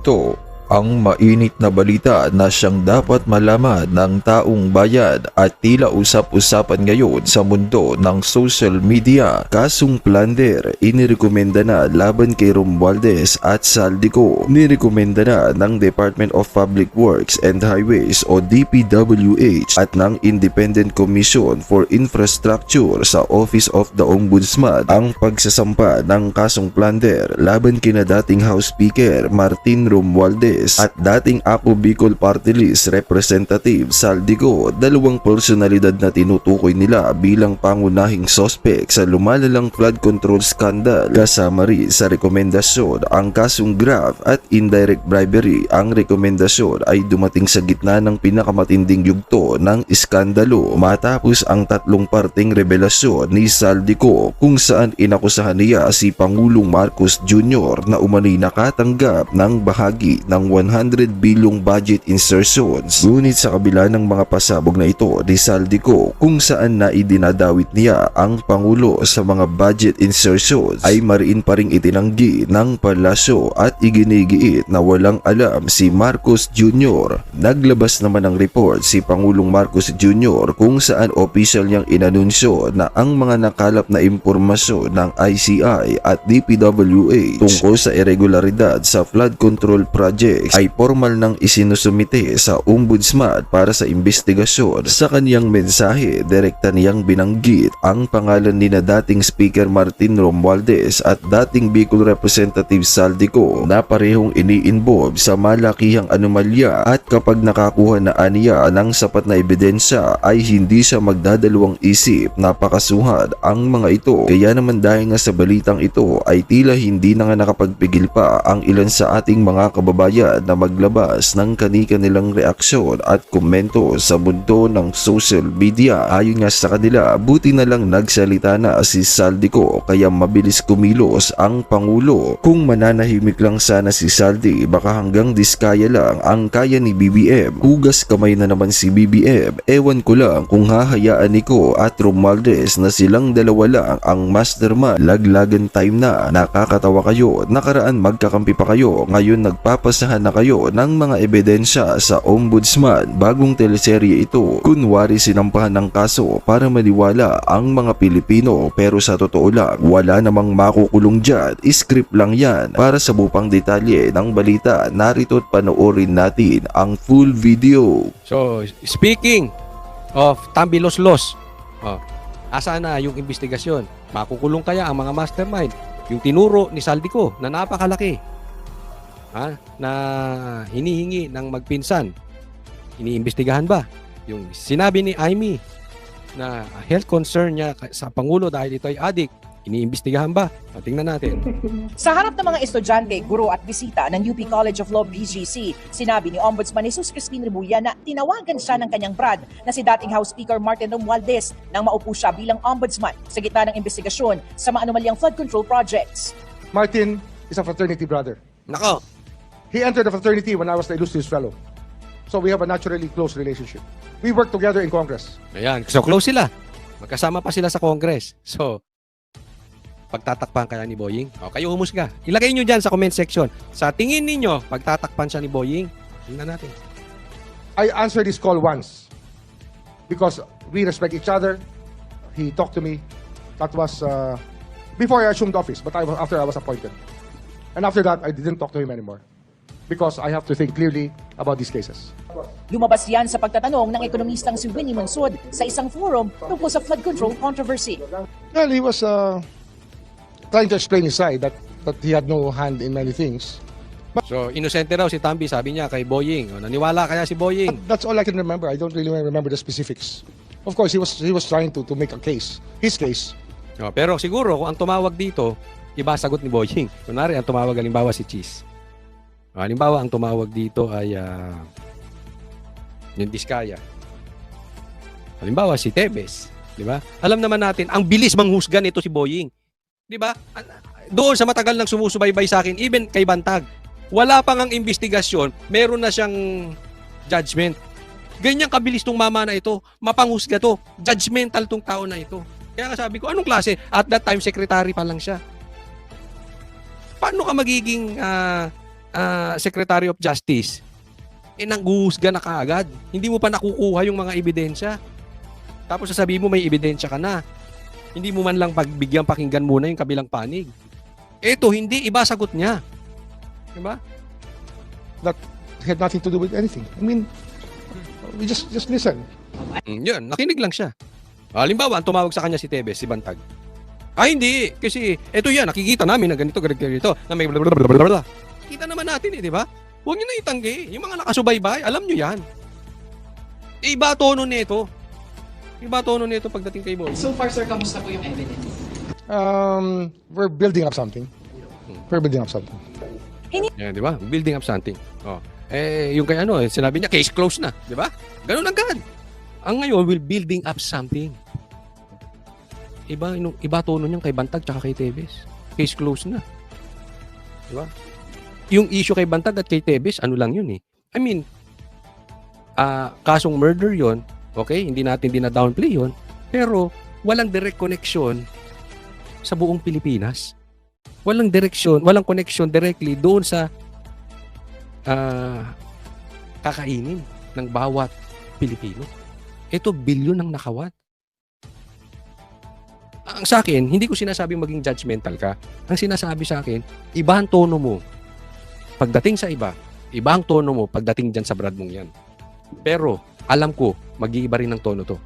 Ito ang mainit na balita na siyang dapat malaman ng taong bayan at tila usap-usapan ngayon sa mundo ng social media. Kasong plunder inirekomenda na laban kay Romualdez at Saldico. Nirekomenda na ng Department of Public Works and Highways o DPWH at ng Independent Commission for Infrastructure sa Office of the Ombudsman ang pagsasampa ng kasong plunder laban kina dating House Speaker Martin Romualdez at dating Ako Bicol Party List Representative Saldico, dalawang personalidad na tinutukoy nila bilang pangunahing sospek sa lumalalang flood control scandal. Kasama rin sa rekomendasyon ang kasong graft at indirect bribery. Ang rekomendasyon ay dumating sa gitna ng pinakamatinding yugto ng iskandalo matapos ang tatlong parteng revelasyon ni Saldico kung saan inakusahan niya si Pangulong Marcos Jr. na umano'y nakatanggap ng bahagi ng 100 bilyong budget insertions. Ngunit sa kabila ng mga pasabog na ito ni Saldico kung saan na idinadawit niya ang Pangulo sa mga budget insertions ay mariin pa ring itinanggi ng palasyo at iginigiit na walang alam si Marcos Jr. Naglabas naman ng report si Pangulong Marcos Jr. kung saan official niyang inanunsyo na ang mga nakalap na impormasyon ng ICI at DPWH tungkol sa irregularidad sa flood control project ay formal nang isinusumite sa Ombudsman para sa investigasyon. Sa kaniyang mensahe, direkta niyang binanggit ang pangalan ni na dating Speaker Martin Romualdez at dating Bicol Representative Saldico na parehong ini-involve sa malakihang anomalya at kapag nakakuha na aniya ng sapat na ebidensya ay hindi siya magdadalawang isip na pakasuhan ang mga ito. Kaya naman dahil nga sa balitang ito ay tila hindi na nga nakapagpigil pa ang ilan sa ating mga kababayan na maglabas ng kani-kanilang reaksyon at komento sa mundo ng social media. Ayon nga sa kanila, buti na lang nagsalita na si Saldico kaya mabilis kumilos ang Pangulo. Kung mananahimik lang sana si Saldi, baka hanggang diskaya lang ang kaya ni BBM. Hugas kamay na naman si BBM. Ewan ko lang kung hahayaan Nico at Romualdez na silang dalawa lang ang mastermind. Laglagan time na. Nakakatawa kayo. Nakaraan magkakampi pa kayo. Ngayon nagpapasahan na kayo ng mga ebidensya sa Ombudsman. Bagong teleserye ito. Kunwari sinampahan ng kaso para maniwala ang mga Pilipino, pero sa totoo lang wala namang makukulong dyan. Script lang yan. Para sa bupang detalye ng balita, narito at panoorin natin ang full video. So, speaking of Tambiloslos, asa na yung investigasyon? Makukulong kaya ang mga mastermind? Yung tinuro ni Saldico na napakalaki, na hinihingi ng magpinsan, iniimbestigahan ba? Yung sinabi ni Amy na health concern niya sa Pangulo dahil ito ay addict, iniimbestigahan ba? Tingnan natin. Sa harap ng mga estudyante, guro at bisita ng UP College of Law BGC, sinabi ni Ombudsman Jesus Crispin Remulla na tinawagan siya ng kanyang brad na si dating House Speaker Martin Romualdez nang maupo siya bilang ombudsman sa gitna ng investigasyon sa mga anomalyang flood control projects. Martin is a fraternity brother. Nako! He entered the fraternity when I was the illustrious fellow. So we have a naturally close relationship. We work together in Congress. Ayan, so close sila. Magkasama pa sila sa Congress. So, pagtatakpan kaya ni Boying? Kayo humusga. Ilagay nyo dyan sa comment section. Sa tingin ninyo, pagtatakpan siya ni Boying? Tingnan natin. I answered his call once because we respect each other. He talked to me. That was before I assumed office, but after I was appointed. And after that, I didn't talk to him anymore because I have to think clearly about these cases. Lumabas yan sa pagtatanong ng ekonomistang si Winnie Monsod sa isang forum tungkol sa flood control controversy. Well, he was trying to explain his side that he had no hand in many things. So, inosente raw si Tambi, sabi niya kay Boying. Naniwala kaya si Boying? That's all I can remember. I don't really remember the specifics. Of course, he was trying to make a case, his case. Pero siguro kung ang tumawag dito, iba sagot ni Boying. Kunwari, ang tumawag halimbawa si Cheese. Halimbawa, ang tumawag dito ay yung Diskaya. Halimbawa, si Tebes. Di ba? Alam naman natin, ang bilis manghusga nito si Boying. Di ba? Doon sa matagal nang sumusubaybay sa akin, even kay Bantag, wala pang ang investigasyon, meron na siyang judgment. Ganyan kabilis tong mama na ito, mapanghusga to, judgmental tong tao na ito. Kaya nga sabi ko, anong klase? At that time, secretary pa lang siya. Paano ka magiging Secretary of Justice, nangguhusga na kaagad. Hindi mo pa nakukuha yung mga ebidensya. Tapos sasabihin mo may ebidensya ka na. Hindi mo man lang pagbigyan pakinggan muna yung kabilang panig. Ito, hindi. Iba sagot niya. Diba? That had nothing to do with anything. I mean, we just listen. Yun, nakinig lang siya. Halimbawa, ang tumawag sa kanya si Tebes, si Bantag. Ay, hindi. Kasi, eto yan, nakikita namin na ganito, na may blablabla. Kita naman natin di ba? Huwag nyo na itanggi. Yung mga nakasubaybay, alam nyo yan. Iba tono nito. Iba tono nito pagdating kay Boy. So far, sir, kamusta po yung evidence? We're building up something. We're building up something. Yan, di ba? Building up something. Oh. Yung kay sinabi niya, case closed na. Di ba? Ganun agad. Ang ngayon, will building up something. Iba tono niyan kay Bantag tsaka kay Tebes. Case closed na. Di ba? Yung issue kay Bantag at kay Tebes, ano lang yun eh. I mean, kasong murder yon, okay? Hindi natin dina-downplay yon, pero walang direct connection sa buong Pilipinas. Walang connection directly doon sa kakainin ng bawat Pilipino. Ito, bilyon ang nakawat. Ang sa akin, hindi ko sinasabing maging judgmental ka. Ang sinasabi sa akin, iba ang tono mo pagdating sa iba ang tono mo pagdating dyan sa brad mong yan. Pero, alam ko, mag-iiba rin ang tono to.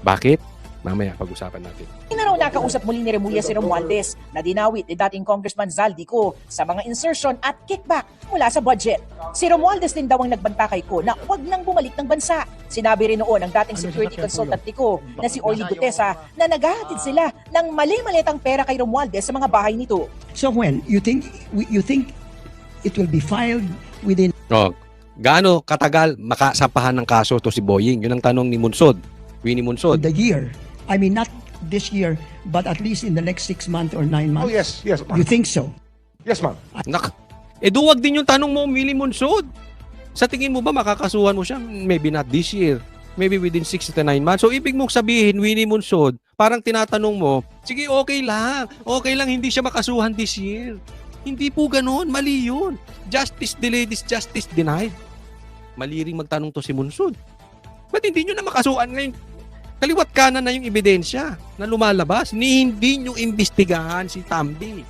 Bakit? Mamaya, pag-usapan natin. Inaraw nakausap muli ni Remulla si Romualdez na dinawit ni dating Congressman Zaldico sa mga insertion at kickback mula sa budget. Si Romualdez din daw ang nagbanta kay Ko na huwag nang bumalik ng bansa. Sinabi rin noon ng dating security consultant ni Ko na si Orly Gutesa na naghahatid sila ng mali-malitang pera kay Romualdez sa mga bahay nito. So when you think it will be filed within Gaano katagal makasampahan ng kaso to si Boying? Yun ang tanong ni Winnie Munsod. the year? I mean, not this year, but at least in the next 6 months or 9 Oh, months. yes, ma'am. You think so? Yes, ma'am. Duwag din yung tanong mo, Winnie Munsod. Sa tingin mo ba makakasuhan mo siya? Maybe not this year. Maybe within 6 to 9 months. So, ibig mong sabihin, Winnie Munsod, parang tinatanong mo, sige, okay lang. Okay lang, hindi siya makasuhan this year. Hindi po ganun. Mali yun. Justice delayed is justice denied. Mali ring magtanong to si Munsod. Ba't hindi nyo na makasuhan ngayon? Kaliwat kanan na yung ebidensya na lumalabas. Hindi nyo imbestigahan si Tambi.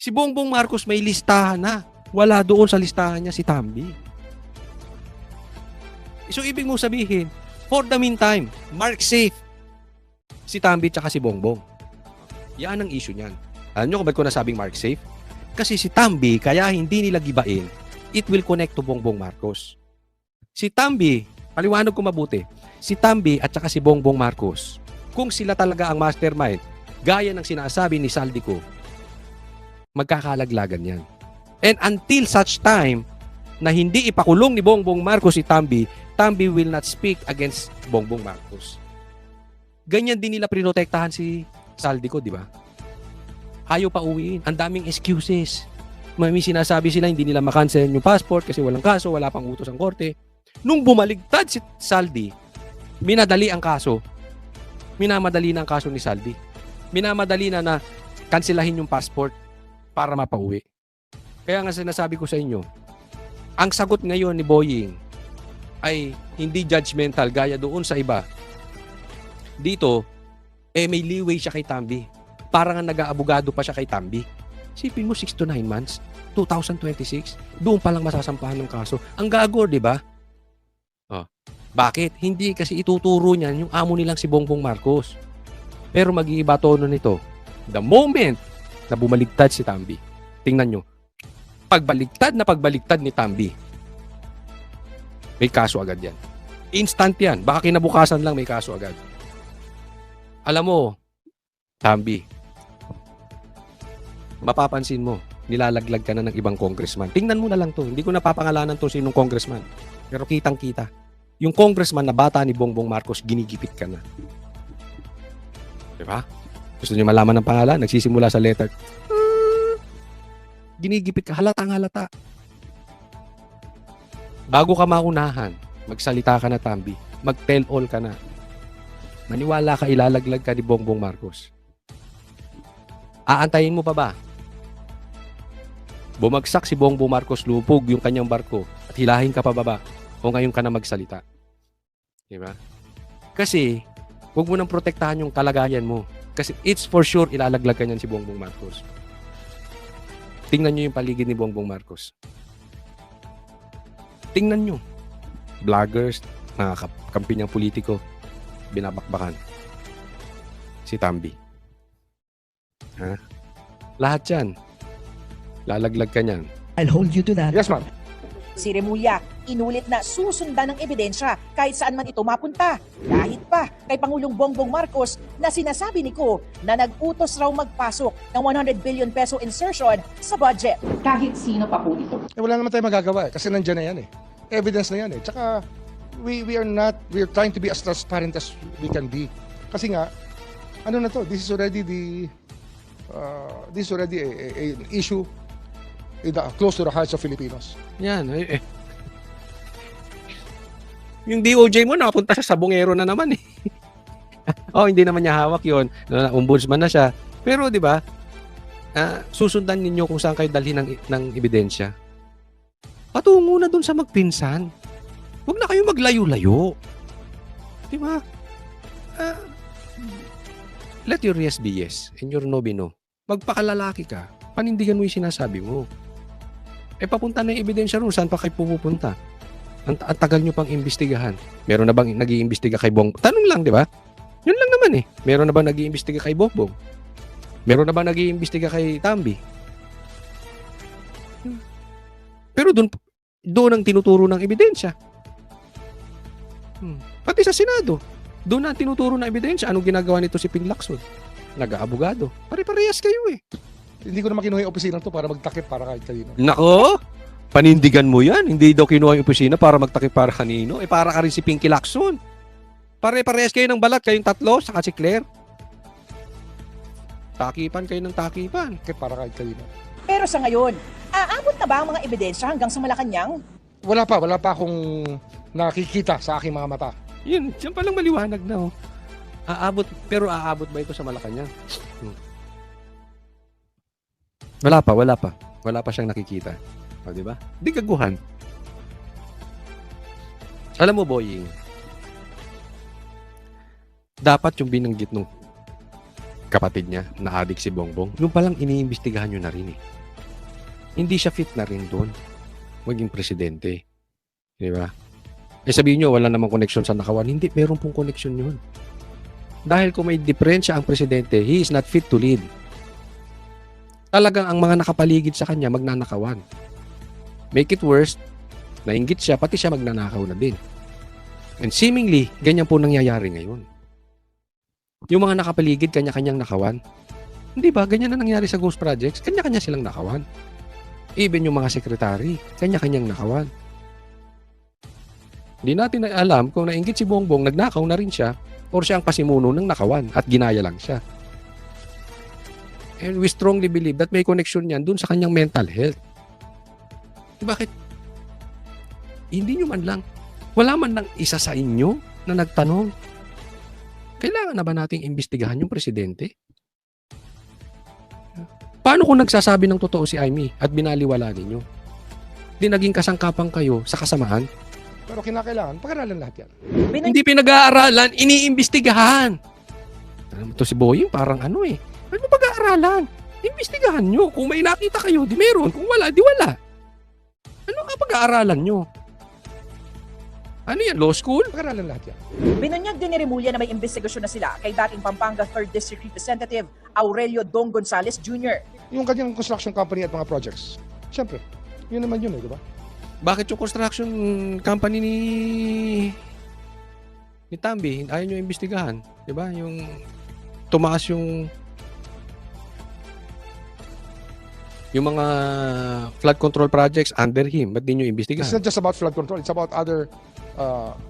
Si Bongbong Marcos may listahan na. Wala doon sa listahan niya si Tambi. So, ibig mo sabihin, for the meantime, mark safe si Tambi tsaka si Bongbong. Yan ang issue niyan. Alam nyo kung ba't ko nasabing mark safe? Kasi si Tambi, kaya hindi nila gibain, it will connect to Bongbong Marcos. Si Tambi, paliwanag ko mabuti, si Tambi at saka si Bongbong Marcos, kung sila talaga ang mastermind, gaya ng sinasabi ni Zaldico, magkakalaglagan yan. And until such time na hindi ipakulong ni Bongbong Marcos si Tambi, Tambi will not speak against Bongbong Marcos. Ganyan din nila prinotektahan si Zaldico, di ba? Ayaw pa uwiin. Ang daming excuses. May sinasabi sila hindi nila makancel yung passport kasi walang kaso, wala pang utos ang korte. Nung bumaligtad si Saldi, minadali ang kaso. Minamadali na ang kaso ni Saldi. Minamadali na kanselahin yung passport para mapauwi. Kaya nga sinasabi ko sa inyo, ang sagot ngayon ni Boying ay hindi judgmental gaya doon sa iba. Dito, may leeway siya kay Tambi. Parang nga nag-aabogado pa siya kay Tambi. Sipin mo 6 to 9 months, 2026, doon pa lang masasampahan ng kaso. Ang gago, di ba? Bakit? Hindi kasi ituturo niyan yung amo nilang si Bongbong Marcos. Pero mag-iiba tono nito. The moment na bumaligtad si Tambi, tingnan nyo, pagbaligtad ni Tambi, may kaso agad yan. Instant yan. Baka kinabukasan lang may kaso agad. Alam mo, Tambi, mapapansin mo, nilalaglag ka na ng ibang congressman. Tingnan mo na lang to. Hindi ko napapangalanan to sinong congressman. Pero kitang-kita. Yung congressman na bata ni Bongbong Marcos, ginigipit ka na. Diba? Gusto niyo malaman ng pangalan? Nagsisimula sa letter. Ginigipit ka. Halatang halata. Bago ka maunahan, magsalita ka na, Tambi. Mag-tell all ka na. Maniwala ka, ilalaglag ka ni Bongbong Marcos. Aantayin mo pa ba? Bumagsak si Bongbong Marcos, lupog yung kanyang barko at hilahin ka pababa o ngayon ka na magsalita. Diba? Kasi, huwag mo nang protektahan yung kalagayan mo. Kasi it's for sure ilalaglag ka niyan si Bongbong Marcos. Tingnan nyo yung paligid ni Bongbong Marcos. Tingnan nyo. Vloggers, mga kampi niyang politiko, binabakbakan. Si Tambi. Ha? Lahat yan. Lalaglag ka niyan. I'll hold you to that. Yes, ma'am. Si Remulla, inulit na susundan ng ebidensya kahit saan man ito mapunta. Kahit pa kay Pangulong Bongbong Marcos na sinasabi ni Ko na nag-utos raw magpasok ng 100 billion peso insertion sa budget. Kahit sino pa po ito. Wala naman tayo magagawa kasi nandiyan na yan eh. Evidence na yan eh. Tsaka, we are trying to be as transparent as we can be. Kasi nga, ano na to, this is already an issue close to the hearts of Filipinos. Yan. Yung DOJ mo, nakapunta siya sa bungero na naman eh. Hindi naman niya hawak yun. Ombudsman na siya. Pero di ba, susundan ninyo kung saan kayo dalhin ng ebidensya. Patungo na dun sa magpinsan. Huwag na kayo maglayo-layo. Di ba? Let your yes be yes and your no be no. Magpakalalaki ka. Panindigan mo yung sinasabi mo. Papunta na yung ebidensya ron. Saan pa kayo pupunta? Ang tagal nyo pang imbestigahan. Meron na bang nag-iimbestiga kay Bongbong? Tanong lang, di ba? Yun lang naman eh. Meron na bang nag-iimbestiga kay Bongbong? Meron na bang nag-iimbestiga kay Tambi? Pero doon ang tinuturo ng ebidensya. Pati sa Senado, doon ang tinuturo ng ebidensya. Anong ginagawa nito si Ping Lacson? Nag-aabogado. Pare-parehas kayo eh. Hindi ko naman kinuha yung opisina to para magtakip para kahit kanino. Nako! Panindigan mo yan. Hindi daw kinuha yung opisina para magtakip para kanino. Para ka rin si Pinky Lacson. Pare-parehas kayo ng balat. Kayong tatlo, saka si Claire. Takipan kayo ng takipan. Takip para kahit kanino. Pero sa ngayon, aabot na ba ang mga ebidensya hanggang sa Malacanang? Wala pa akong nakikita sa aking mga mata. Yun, dyan palang maliwanag na oh. Pero aabot ba ito sa Malacanang? Wala pa. Wala pa siyang nakikita. O, di ba? Di gaguhan. Alam mo, Boying, dapat yung binanggit nung kapatid niya na adik si Bongbong, yung palang iniimbestigahan nyo na rin eh. Hindi siya fit na rin doon maging presidente. Di ba? Sabihin nyo, wala namang koneksyon sa nakawan. Hindi, meron pong koneksyon yun. Dahil kung may diferensya ang presidente, he is not fit to lead. Talagang ang mga nakapaligid sa kanya magnanakawan. Make it worse, nainggit siya, pati siya magnanakaw na din. And seemingly, ganyan po nangyayari ngayon. Yung mga nakapaligid, kanya-kanyang nakawan. Hindi ba? Ganyan na nangyari sa ghost projects. Kanya-kanya silang nakawan. Even yung mga sekretary, kanya-kanyang nakawan. Hindi natin alam kung nainggit si Bongbong, nagnakaw na rin siya, or siya ang pasimuno ng nakawan at ginaya lang siya. And we strongly believe that may connection yan dun sa kanyang mental health. Bakit? Hindi nyo man lang. Wala man lang isa sa inyo na nagtanong. Kailangan na ba nating imbestigahan yung presidente? Paano kung nagsasabi ng totoo si Amy at binaliwala ninyo? Di naging kasangkapan kayo sa kasamaan? Pero kinakailangan, pag-aralan lahat yan. Hindi pinag-aaralan, iniimbestigahan. Ito si Boying parang ano eh. Ano pag-aaralan? Imbestigahan nyo. Kung may nakita kayo, di meron. Kung wala, di wala. Ano ka pag-aaralan nyo? Ano yan? Law school? Pag-aralan lahat yan. Binunyag din ni Remulla na may investigasyon na sila kay dating Pampanga 3rd District Representative Aurelio Dong Gonzales Jr. Yung kanyang construction company at mga projects. Siyempre, yun naman yun eh, di ba? Bakit yung construction company ni Tambi, ayaw nyo imbestigahan? Di ba? Yung tumaas yung mga flood control projects under him, ba't di nyo It's imbestigahan? not just about flood control, it's about other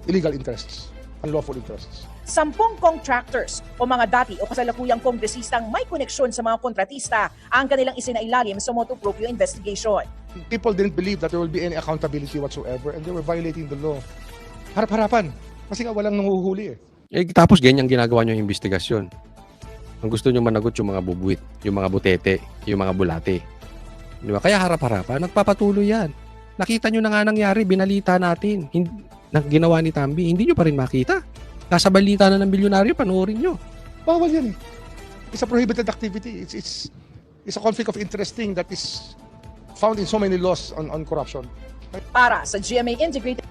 illegal interests, unlawful interests. 10 contractors o mga dati o kasalukuyang kongresistang may koneksyon sa mga kontratista ang kanilang isinailalim sa motu proprio investigation. People didn't believe that there will be any accountability whatsoever and they were violating the law. Harap-harapan. Kasi nga walang nanguhuli eh. Tapos ganyan ginagawa nyo yung investigasyon. Ang gusto nyo managot yung mga bubuit, yung mga butete, yung mga bulate. Di ba? Kaya harap-harapan, nagpapatuloy yan. Nakita nyo na nga nangyari, binalita natin. Na ginawa ni Tambi, hindi nyo pa rin makita. Nasa balita na ng bilyonaryo, panoorin nyo. Bawal yan eh. It's a prohibited activity. It's a conflict of interest thing that is found in so many laws on corruption. Para sa GMA Integrated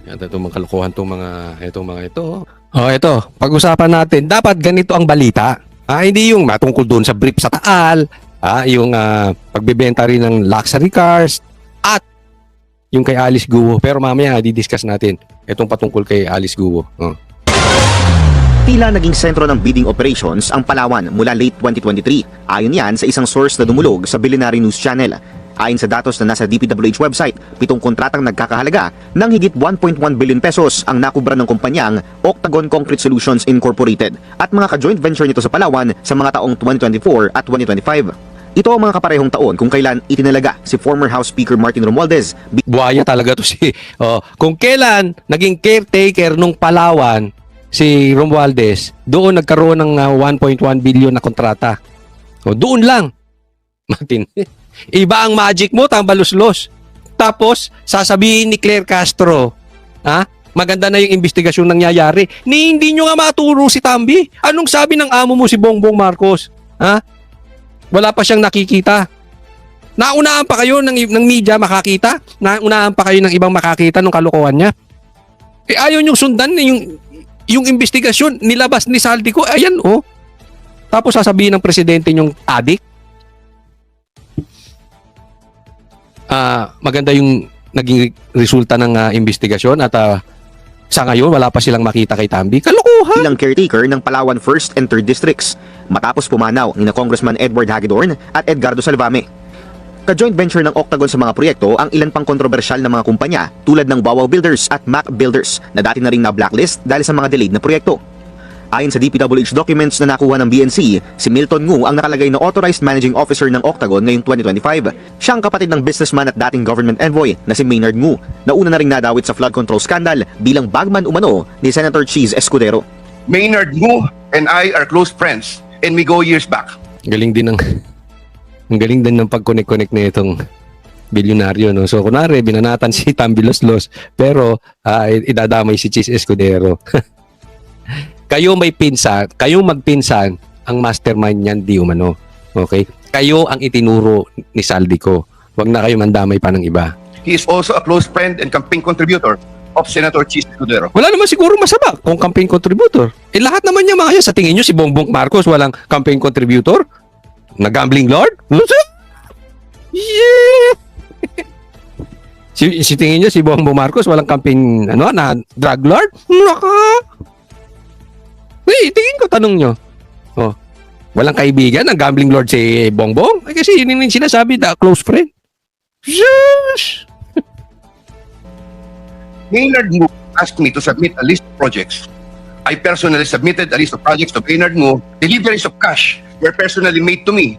Yan, itong mga kalokohan itong mga ito. Oh, ito. Pag-usapan natin, dapat ganito ang balita. Hindi yung matungkol doon sa brief sa Taal, yung pagbebenta rin ng luxury cars, at yung kay Alice Guo. Pero mamaya, di-discuss natin itong patungkol kay Alice Guo. Tila naging sentro ng bidding operations ang Palawan mula late 2023. Ayon yan sa isang source na dumulog sa Billionaire News Channel. Ayon sa datos na nasa DPWH website, 7 kontratang nagkakahalaga ng higit 1.1 billion pesos ang nakubra ng kumpanyang Octagon Concrete Solutions Incorporated at mga ka-joint venture nito sa Palawan sa mga taong 2024 at 2025. Ito ang mga kaparehong taon kung kailan itinalaga si former House Speaker Martin Romualdez. Buhaya talaga to si... kung kailan naging caretaker nung Palawan si Romualdez, doon nagkaroon ng 1.1 billion na kontrata. Doon lang. Martin, iba ang magic mo, tambaluslos. Tapos, sasabihin ni Claire Castro, maganda na yung investigasyon nangyayari. Hindi nyo nga maturo si Tambi. Anong sabi ng amo mo si Bongbong Marcos? Wala pa siyang nakikita. Naunaan pa kayo ng media makakita? Naunaan pa kayo ng ibang makakita ng kalokohan niya? Ayaw niyong sundan yung investigasyon nilabas ni Saldico. Ayan, Tapos sasabihin ng presidente niyong adik. Maganda yung naging resulta ng investigasyon at sa ngayon wala pa silang makita kay Tambi. Kalokohan! Bilang caretaker ng Palawan 1st and 3rd Districts matapos pumanaw ni Congressman Edward Hagedorn at Edgardo Salvame. Ka-joint venture ng Octagon sa mga proyekto ang ilan pang kontrobersyal na mga kumpanya tulad ng Wawaw Builders at Mac Builders na dati na ring na-blacklist dahil sa mga delayed na proyekto. Ayon sa DPWH documents na nakuha ng BNC, si Milton Ngu ang nakalagay na Authorized Managing Officer ng Octagon ngayong 2025. Siya ang kapatid ng businessman at dating government envoy na si Maynard Ngu, na una na ring nadawit sa flood control scandal bilang bagman umano ni Senator Cheese Escudero. Maynard Ngu and I are close friends and we go years back. Ang galing din ng pag-connect na itong bilyonaryo, no? So, kunwari, binanatan si Tambi Loslos, pero idadamay si Cheese Escudero. Kayo magpinsan, ang mastermind niyan di umano. Okay? Kayo ang itinuro ni Saldico. Huwag na kayo mandamay pa ng iba. He is also a close friend and campaign contributor of Senator Cheese Escudero. Wala naman siguro masama kung campaign contributor. Lahat naman niya mga yan. Sa tingin nyo, si Bongbong Marcos walang campaign contributor? Na gambling lord? Yeah! si tingin nyo, si Bongbong Marcos walang campaign na drug lord? Tingin ko, tanong nyo. Walang kaibigan ng gambling lord si Bongbong? Kasi yun yung sinasabi, close friend. Yes! Maynard Ngu asked me to submit a list of projects. I personally submitted a list of projects to Maynard Ngu. Deliveries of cash were personally made to me,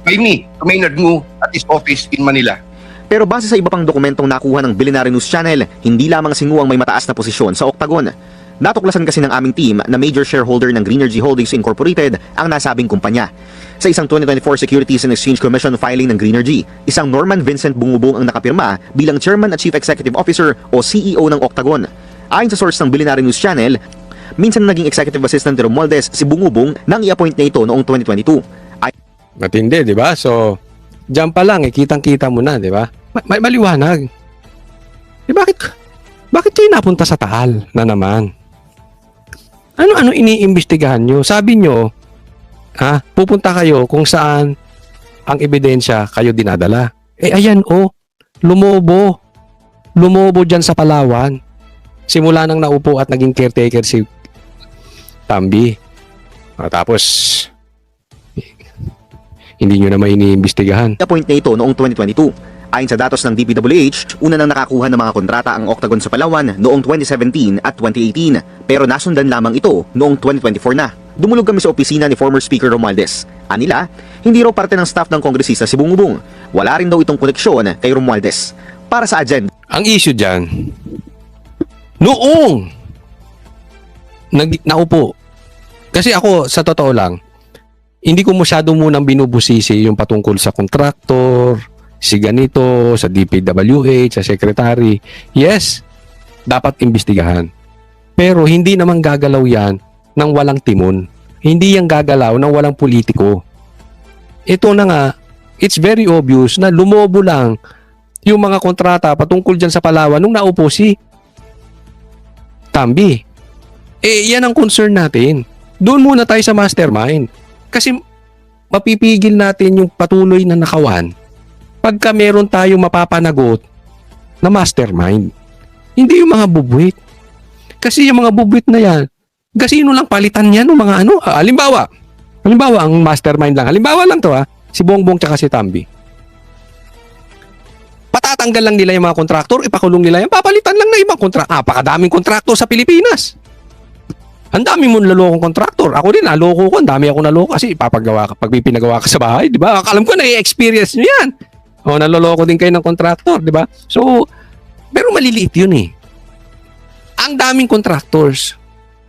by me, to Maynard Ngu at his office in Manila. Pero base sa iba pang dokumentong nakuha ng Billionaire News Channel, hindi lamang si Ngu ang may mataas na posisyon sa Octagon. Natuklasan kasi ng aming team na major shareholder ng Greenergy Holdings Incorporated ang nasabing kumpanya. Sa isang 2024 Securities and Exchange Commission filing ng Greenergy, isang Norman Vincent Bungubong ang nakapirma bilang Chairman at Chief Executive Officer o CEO ng Octagon. Ayon sa source ng Billionaire News Channel, minsan naging Executive Assistant ni Romualdez si Bungubong nang i-appoint niya ito noong 2022. Matindi, di ba? So, dyan pa lang, kitang-kita mo na, di ba? Maliwanag. Bakit kayo napunta sa Taal na naman? Ano iniimbestigahan nyo? Sabi nyo, pupunta kayo kung saan ang ebidensya kayo dinadala. Ayan lumobo. Lumobo dyan sa Palawan. Simula nang naupo at naging caretaker si Tambi. Tapos, hindi nyo naman iniimbestigahan. I-appoint niya ito noong 2022. Ayon sa datos ng DPWH, una nang nakakuha ng mga kontrata ang Octagon sa Palawan noong 2017 at 2018, pero nasundan lamang ito noong 2024 na. Dumulog kami sa opisina ni former Speaker Romualdez. Anila, hindi raw parte ng staff ng kongresista si Bungubong. Wala rin daw itong koneksyon kay Romualdez. Para sa agenda, Ang issue dyan, noong naupo, kasi ako sa totoo lang, hindi ko masyado munang binubusisi yung patungkol sa kontraktor, si ganito, sa DPWH, sa secretary. Yes, dapat imbestigahan. Pero hindi naman gagalaw yan ng walang timon. Hindi yan gagalaw ng walang politiko. Ito na nga, it's very obvious na lumobo lang yung mga kontrata patungkol dyan sa Palawan nung naupo si Tambi. Yan ang concern natin. Doon muna tayo sa mastermind. Kasi mapipigil natin yung patuloy na nakawan pagka meron tayong mapapanagot na mastermind. Hindi yung mga bubwit. Kasi yung mga bubwit na yan, gasino lang palitan yan ng mga ano. Halimbawa, ang mastermind lang. Halimbawa lang to si Bongbong tsaka si Tambi. Patatanggal lang nila yung mga kontraktor, ipakulong nila yan, papalitan lang na ibang kontraktor. Napakadaming kontraktor sa Pilipinas. Ang dami mong nalokong kontraktor. Ako din, naloko ko. Ang dami ako naloko kasi pag pinagawa ka sa bahay, di ba? Alam ko, na-experience nyo yan. O, naloloko din kayo ng kontraktor, di ba? So, pero maliliit yun eh. Ang daming contractors,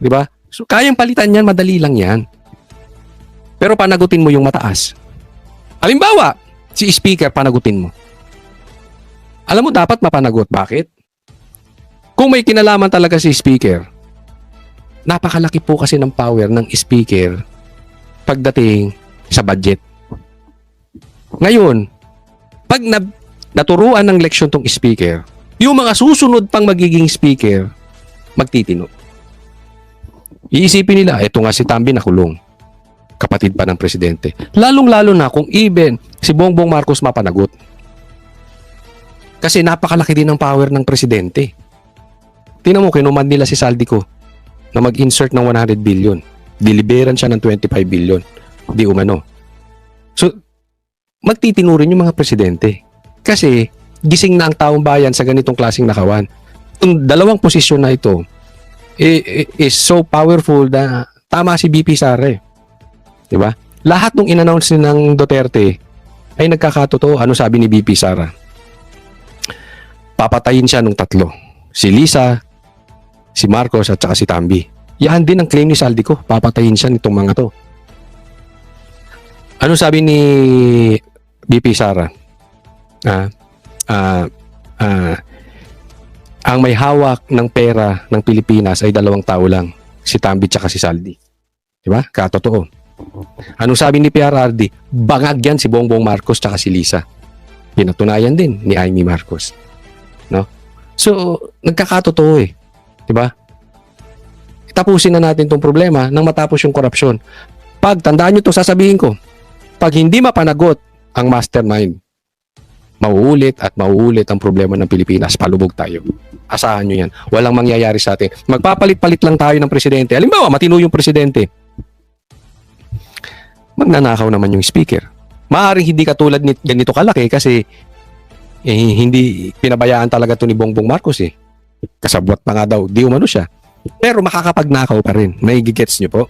di ba? So, kayang palitan yan, madali lang yan. Pero panagutin mo yung mataas. Halimbawa, si speaker, panagutin mo. Alam mo, dapat mapanagot. Bakit? Kung may kinalaman talaga si speaker, napakalaki po kasi ng power ng speaker pagdating sa budget. Ngayon, pag naturuan ng leksyon tong speaker, yung mga susunod pang magiging speaker, magtitino. Iisipin nila, eto nga si Tambi nakulong. Kapatid pa ng presidente. Lalong-lalo na kung even si Bongbong Marcos mapanagot. Kasi napakalaki din ng power ng presidente. Tingnan mo, kinuman nila si Saldico na mag-insert ng 100 billion. Deliveran siya ng 25 billion. Di umano. So, magtitino rin yung mga presidente. Kasi, gising na ang taong bayan sa ganitong klaseng nakawan. Yung dalawang posisyon na ito is so powerful na tama si BP Sara. Diba? Lahat ng in-announce ng Duterte ay nagkakatotoo. Ano sabi ni BP Sara? Papatayin siya ng 3. Si Lisa, si Marcos at saka si Tambi. Yan din ang claim ni Saldico. Papatayin siya nitong mga to. Ano sabi ni BP Sara? Ang may hawak ng pera ng Pilipinas ay 2 tao lang. Si Tambi at si Saldi. Diba? Katotoo. Ano sabi ni PRRD? Bangag yan si Bongbong Marcos at si Lisa. Pinatunayan din ni Amy Marcos. No? So, nagkakatotoo eh. Diba? Tapusin na natin tong problema nang matapos yung korupsyon. Pag, tandaan nyo to, sasabihin ko, pag hindi mapanagot ang mastermind, mauulit at mauulit ang problema ng Pilipinas. Palubog tayo. Asahan nyo yan. Walang mangyayari sa atin. Magpapalit-palit lang tayo ng presidente. Halimbawa, matino yung presidente. Magnanakaw naman yung speaker. Maaaring hindi katulad ni ganito kalaki kasi hindi pinabayaan talaga to ni Bongbong Marcos eh. Kasabwat pa nga daw, di umano siya. Pero makakapagnakaw pa rin. May gigets nyo po?